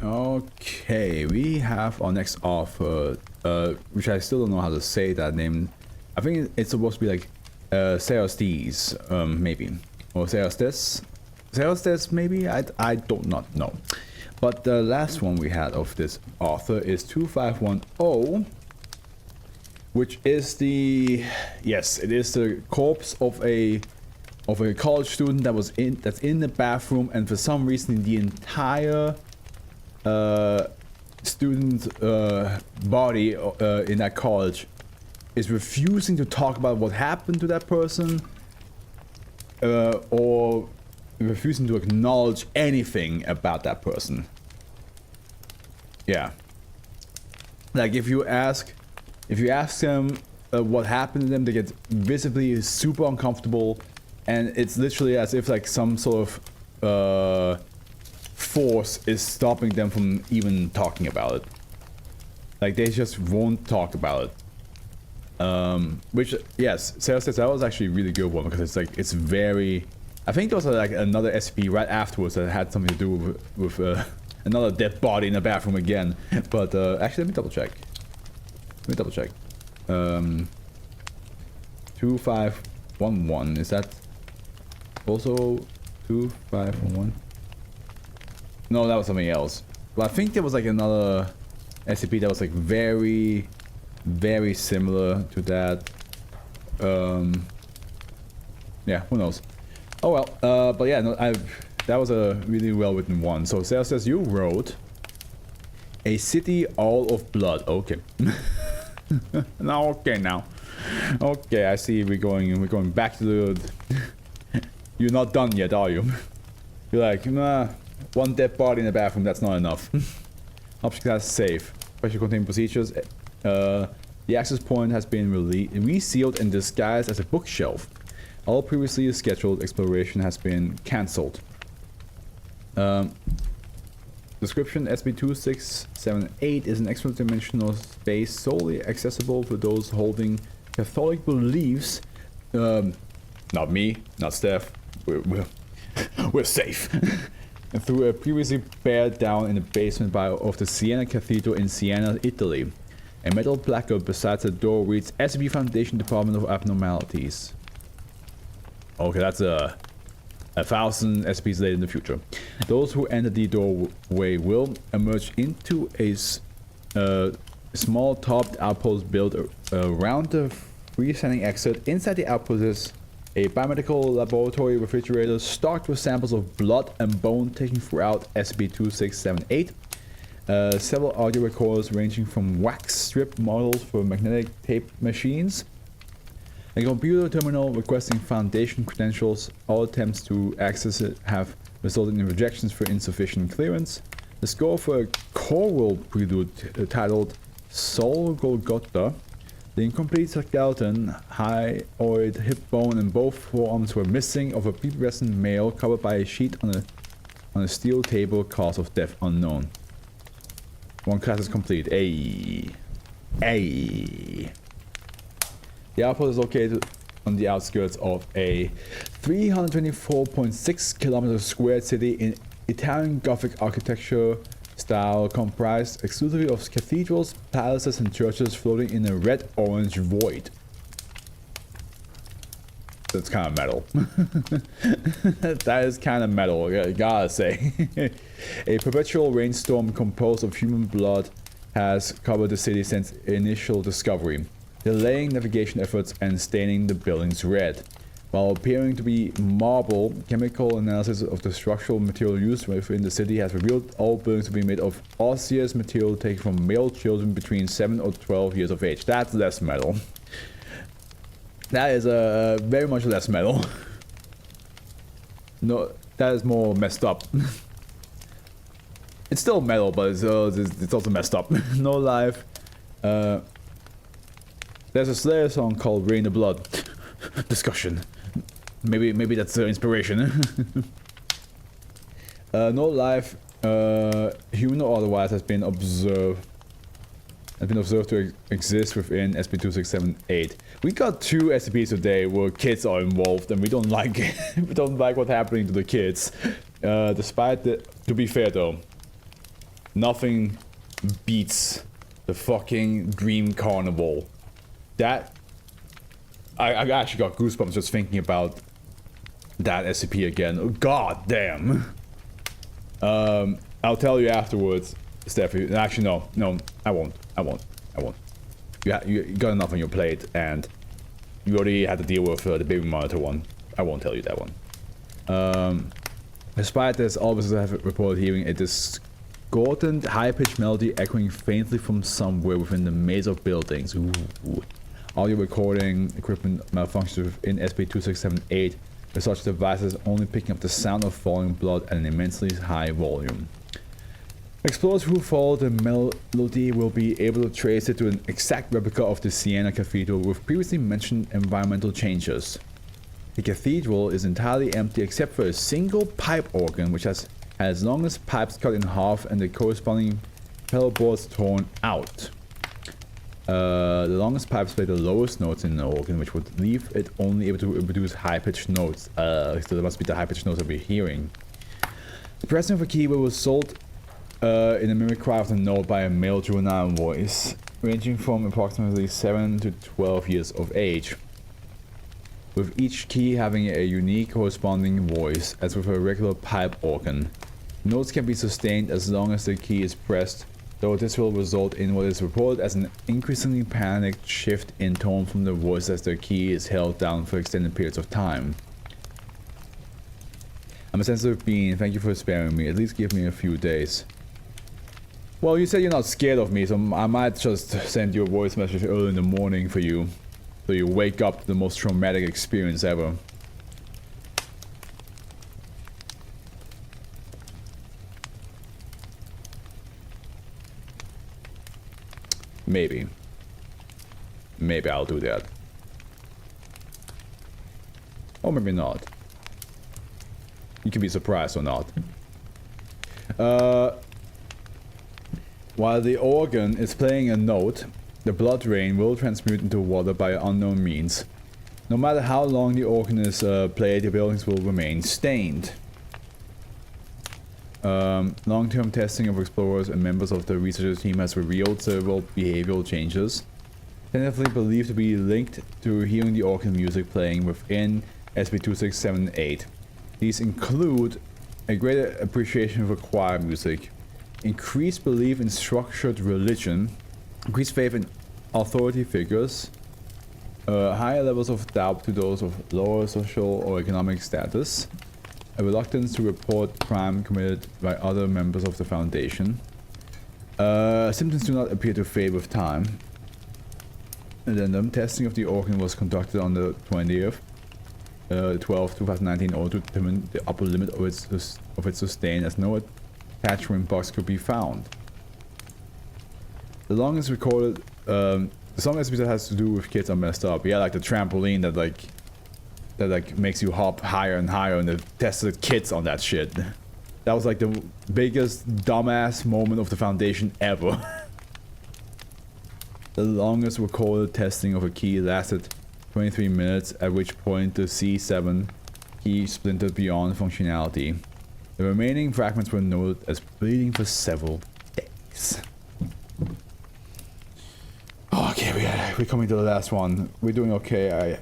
Okay, we have our next author, which I still don't know how to say that name. I think it's supposed to be like Ceostes, maybe, or Ceostes, maybe. I do not know. But the last one we had of this author is 2510, which is the it is the corpse of a college student that's in the bathroom, and for some reason the entire student body in that college is refusing to talk about what happened to that person, or refusing to acknowledge anything about that person. Yeah, like if you ask them what happened to them, they get visibly super uncomfortable, and it's literally as if like some sort of force is stopping them from even talking about it. Like they just won't talk about it. Which, yes, Sarah says that was actually a really good one, because it's like, it's very... I think there was like another SCP right afterwards that had something to do with another dead body in the bathroom again. But actually, let me double check. 2511, is that also 2511? No, that was something else. But I think there was like another SCP that was like very, very similar to that. Yeah, who knows? Oh well. But yeah, no, that was a really well written one. So Sarah says you wrote a city all of blood. Okay. Now. Okay, I see. We're going back to the. You're not done yet, are you? You're like, nah. One dead body in the bathroom, that's not enough. Object class safe. Special containment procedures. The access point has been resealed and disguised as a bookshelf. All previously scheduled exploration has been cancelled. Description: SCP-2678 is an extra-dimensional space solely accessible to those holding Catholic beliefs. Not me, not Steph. We're safe. Through a previously bared down in the basement of the Siena Cathedral in Siena, Italy. A metal placard beside the door reads SCP Foundation Department of Abnormalities. Okay, that's 1,000 SCPs later in the future. Those who enter the doorway will emerge into a small topped outpost built around the freestanding exit. Inside the outpost is a biomedical laboratory refrigerator stocked with samples of blood and bone taken throughout SCP-2678. Several audio recorders ranging from wax strip models for magnetic tape machines. A computer terminal requesting Foundation credentials. All attempts to access it have resulted in rejections for insufficient clearance. The score for a choral prelude titled Sol Golgotha. The incomplete skeleton, hyoid, hip bone, and both forearms were missing of a pubescent male covered by a sheet on a steel table. Cause of death unknown. One class is complete. The outpost is located on the outskirts of a 324.6 km square city in Italian Gothic architecture style, comprised exclusively of cathedrals, palaces, and churches floating in a red-orange void. That's kind of metal. That is kind of metal, I gotta say. A perpetual rainstorm composed of human blood has covered the city since initial discovery, delaying navigation efforts and staining the buildings red. While appearing to be marble, chemical analysis of the structural material used within the city has revealed all buildings to be made of osseous material taken from male children between 7 or 12 years of age. That's less metal. That is very much less metal. No, that is more messed up. It's still metal, but it's also messed up. No life. There's a Slayer song called Rain the Blood. Discussion. Maybe that's the inspiration. No life, human or otherwise, has been observed to exist within SCP-2678. We got 2 SCPs today where kids are involved, and we don't like we don't like what's happening to the kids. To be fair though, Nothing beats the fucking Dream Carnival. That... I actually got goosebumps just thinking about that SCP again. Oh, god damn. I'll tell you afterwards, Steffi. Actually, no, I won't. You got enough on your plate, and you already had to deal with the baby monitor one. I won't tell you that one. Despite this, all of us have reported hearing a discordant, high-pitched melody echoing faintly from somewhere within the maze of buildings. Ooh. Audio recording equipment malfunctions in SCP-2678, with such devices only picking up the sound of falling blood at an immensely high volume. Explorers who follow the melody will be able to trace it to an exact replica of the Siena Cathedral with previously mentioned environmental changes. The cathedral is entirely empty except for a single pipe organ which has its longest pipes cut in half and the corresponding pedal boards torn out. The longest pipes play the lowest notes in the organ, which would leave it only able to produce high-pitched notes. So that must be the high-pitched notes that we're hearing. The pressing of a keyboard was sold in a mimic cry of the note by a male juvenile voice, ranging from approximately 7 to 12 years of age, with each key having a unique corresponding voice, as with a regular pipe organ. Notes can be sustained as long as the key is pressed, though this will result in what is reported as an increasingly panicked shift in tone from the voice as the key is held down for extended periods of time. I'm a sensitive being, thank you for sparing me, at least give me a few days. Well, you said you're not scared of me, so I might just send you a voice message early in the morning for you, so you wake up to the most traumatic experience ever. Maybe. Maybe I'll do that. Or maybe not. You can be surprised or not. While the organ is playing a note, the blood rain will transmute into water by unknown means. No matter how long the organ is played, the buildings will remain stained. Long-term testing of explorers and members of the research team has revealed several behavioral changes, tentatively believed to be linked to hearing the organ music playing within SCP-2678. These include a greater appreciation for choir music, increased belief in structured religion, increased faith in authority figures, higher levels of doubt to those of lower social or economic status, a reluctance to report crime committed by other members of the Foundation. Symptoms do not appear to fade with time. Addendum, testing of the organ was conducted on the 20th, 12, 2019 in order to determine the upper limit of its sustain, as no attachment box could be found. The longest recorded, the song episode has to do with kids are messed up. Yeah, like the trampoline that makes you hop higher and higher, and they tested kids on that shit. That was like the biggest dumbass moment of the Foundation ever. The longest recorded testing of a key lasted 23 minutes, at which point the C7 key splintered beyond functionality. The remaining fragments were noted as bleeding for several days. Okay, we're coming to the last one. We're doing okay.